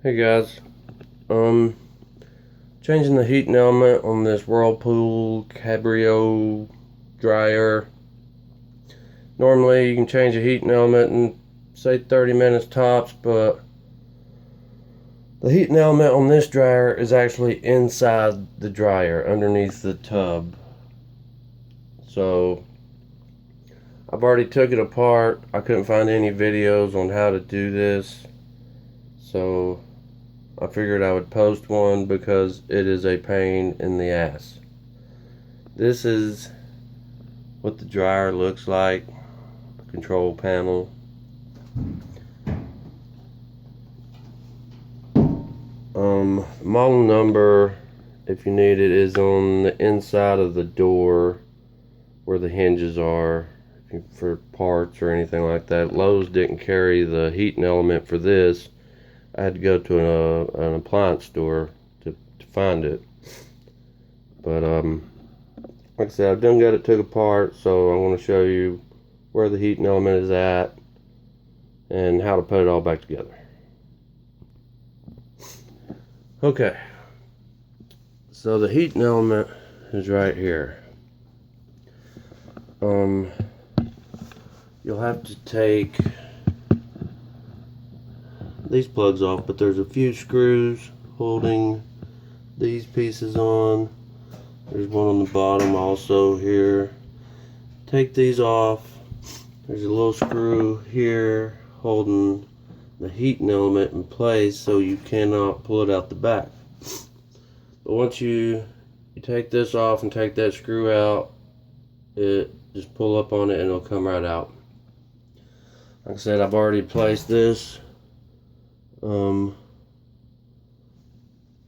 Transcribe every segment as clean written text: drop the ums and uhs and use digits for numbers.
Hey guys, um, changing the heating element on this Whirlpool Cabrio dryer. Normally you can change a heating element in say 30 minutes tops, but the heating element on this dryer is actually inside the dryer, underneath the tub. So I've already took it apart. I couldn't find any videos on how to do this, so I figured I would post one because it is a pain in the ass. This is what the dryer looks like, control panel. Model number, if you need it, is on the inside of the door where the hinges are for parts or anything like that. Lowe's didn't carry the heating element for this. I had to go to an appliance store to find it. But like I said, I've done got it took apart, so I want to show you where the heating element is at and how to put it all back together. Okay, so the heating element is right here. You'll have to take these plugs off, but there's a few screws holding these pieces on. There's one on the bottom also here. Take these off. There's a little screw here holding the heating element in place so you cannot pull it out the back. But once you take this off and take that screw out, it just pull up on it and it'll come right out. Like I said, I've already placed this.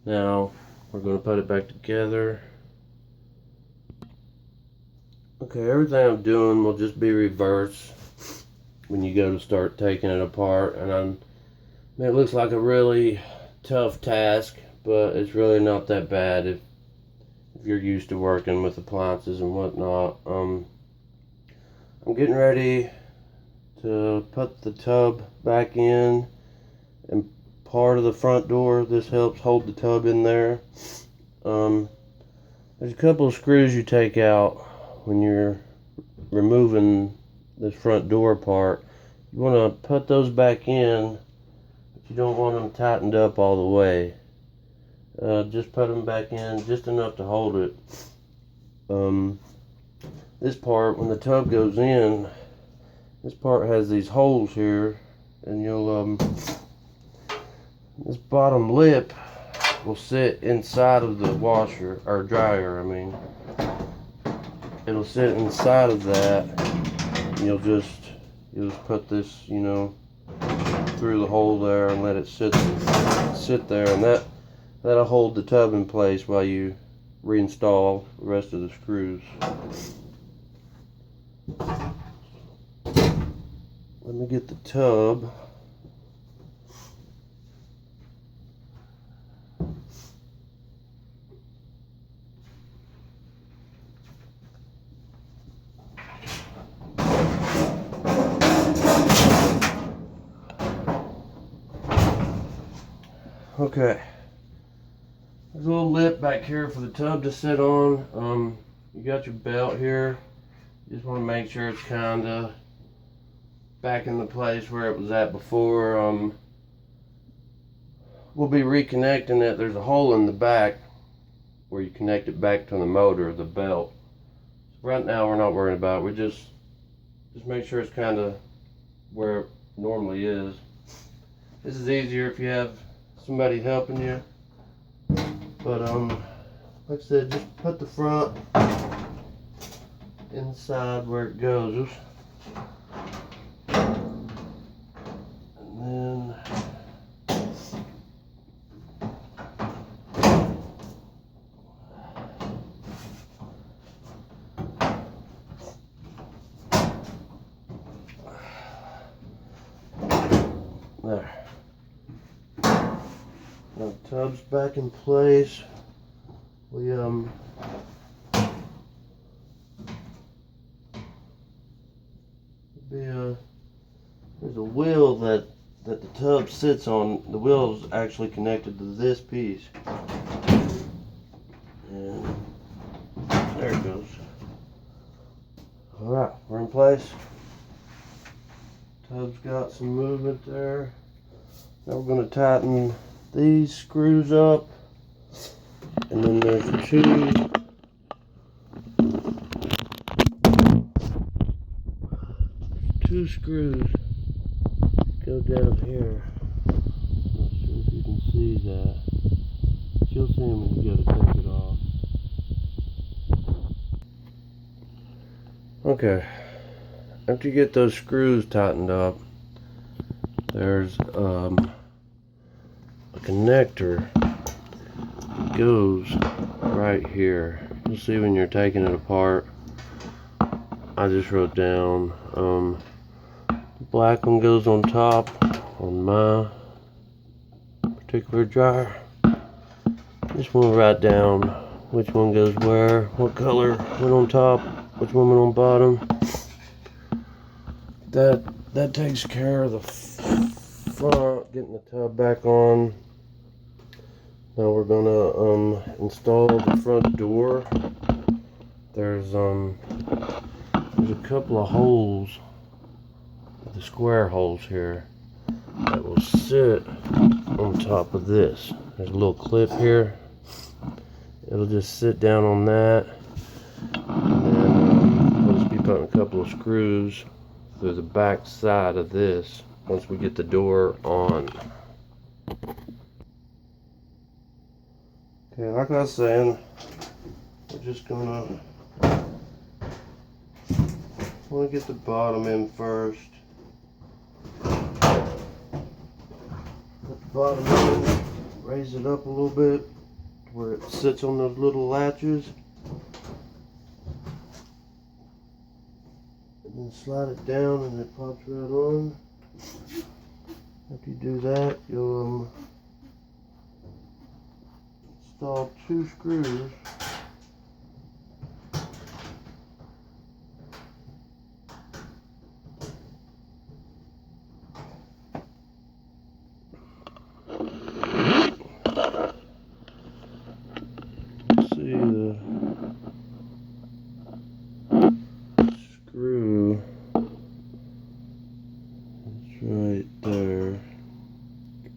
Now we're going to put it back together. Okay, everything I'm doing will just be reverse when you go to start taking it apart. And I mean, it looks like a really tough task, but it's really not that bad if you're used to working with appliances and whatnot. I'm getting ready to put the tub back in, and part of the front door, this helps hold the tub in there. There's a couple of screws you take out when you're removing this front door part. You want to put those back in, but you don't want them tightened up all the way. Just put them back in just enough to hold it. This part, when the tub goes in, this part has these holes here, and you'll this bottom lip will sit inside of the washer or dryer. I mean, it'll sit inside of that. And you'll just put this, you know, through the hole there and let it sit there, and that'll hold the tub in place while you reinstall the rest of the screws. Let me get the tub. Okay, there's a little lip back here for the tub to sit on. You got your belt here. You just want to make sure it's kind of back in the place where it was at before. We'll be reconnecting it. There's a hole in the back where you connect it back to the motor, the belt. Right now we're not worrying about it. We just make sure it's kind of where it normally is. This is easier if you have somebody helping you, but like I said, just put the front inside where it goes, and then there. Now the tub's back in place. There's a wheel that the tub sits on, the wheel is actually connected to this piece. And there it goes. Alright, we're in place. Tub's got some movement there. Now we're going to tighten these screws up. And then there's two screws go down here. Not sure if you can see that. You'll see them when you go to take it off. Okay. After you get those screws tightened up, there's a connector that goes right here. You'll see when you're taking it apart. I just wrote down black one goes on top on my particular dryer. Just want to write down which one goes where, what color went on top, which one went on bottom. That takes care of the front, getting the tub back on. Now we're gonna install the front door. There's a couple of holes, the square holes here, that will sit on top of this. There's a little clip here. It'll just sit down on that, and then we'll just be putting a couple of screws through the back side of this once we get the door on. Okay, like I was saying, we're just gonna want to get the bottom in first. Put the bottom in, raise it up a little bit to where it sits on those little latches. And then slide it down and it pops right on. After you do that, you'll install two screws. See the screw, it's right there.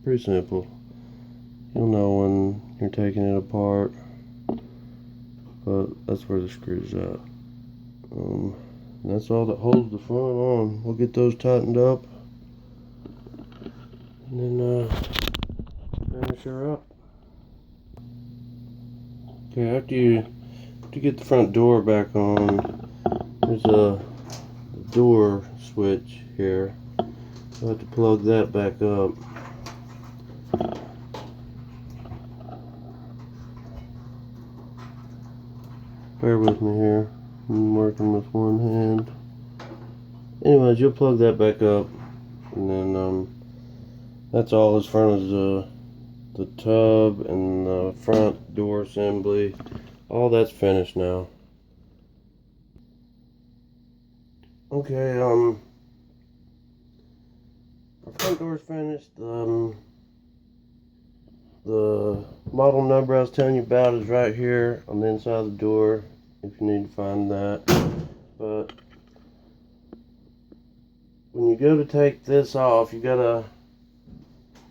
Pretty simple. You'll know when you're taking it apart, but that's where the screw's at. And that's all that holds the front on. We'll get those tightened up and then finish her up. Okay, after you get the front door back on, there's a door switch here. You'll have to plug that back up. Bear with me here. I'm working with one hand. Anyways, you'll plug that back up, and then that's all as front as the tub and the front door assembly. All that's finished now. Okay, our front door's finished. The model number I was telling you about is right here on the inside of the door, if you need to find that. But when you go to take this off, you gotta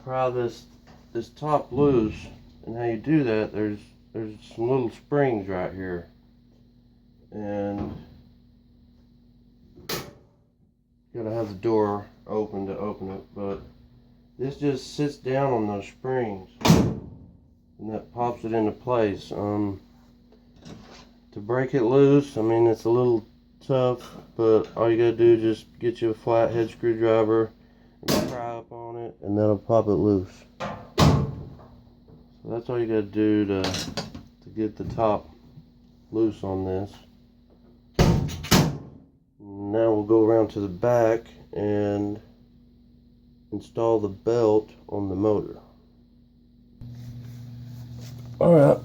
pry this top loose. And how you do that, there's some little springs right here, and you gotta have the door open to open it. But this just sits down on those springs, and that pops it into place. To break it loose, I mean, it's a little tough, but all you gotta do is just get you a flathead screwdriver and pry up on it, and that'll pop it loose. So that's all you gotta do to get the top loose on this. Now we'll go around to the back and install the belt on the motor. Alright,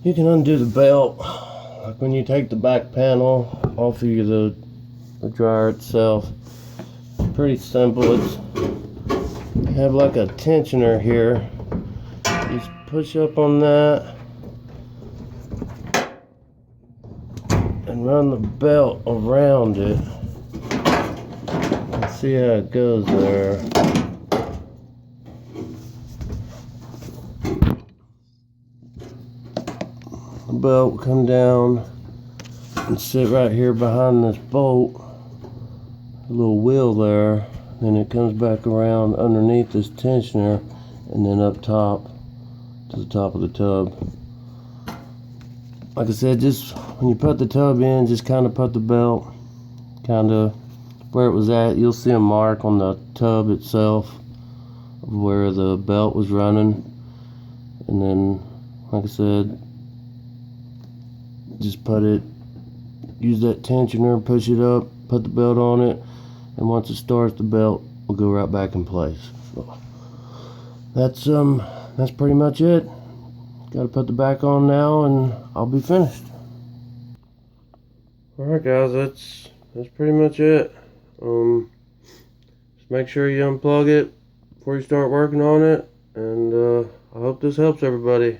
you can undo the belt like when you take the back panel off of the dryer itself. pretty simple. It's have like a tensioner here. Just push up on that and run the belt around it. And see how it goes there. The belt will come down and sit right here behind this bolt. A little wheel there. Then it comes back around underneath this tensioner and then up top to the top of the tub. Like I said, just when you put the tub in, just kind of put the belt kind of where it was at. You'll see a mark on the tub itself of where the belt was running. And then, like I said, just use that tensioner, push it up, put the belt on it, and once it starts, the belt will go right back in place. So that's pretty much it. Got to put the back on now, and I'll be finished. All right, guys, that's pretty much it. Just make sure you unplug it before you start working on it, and I hope this helps everybody.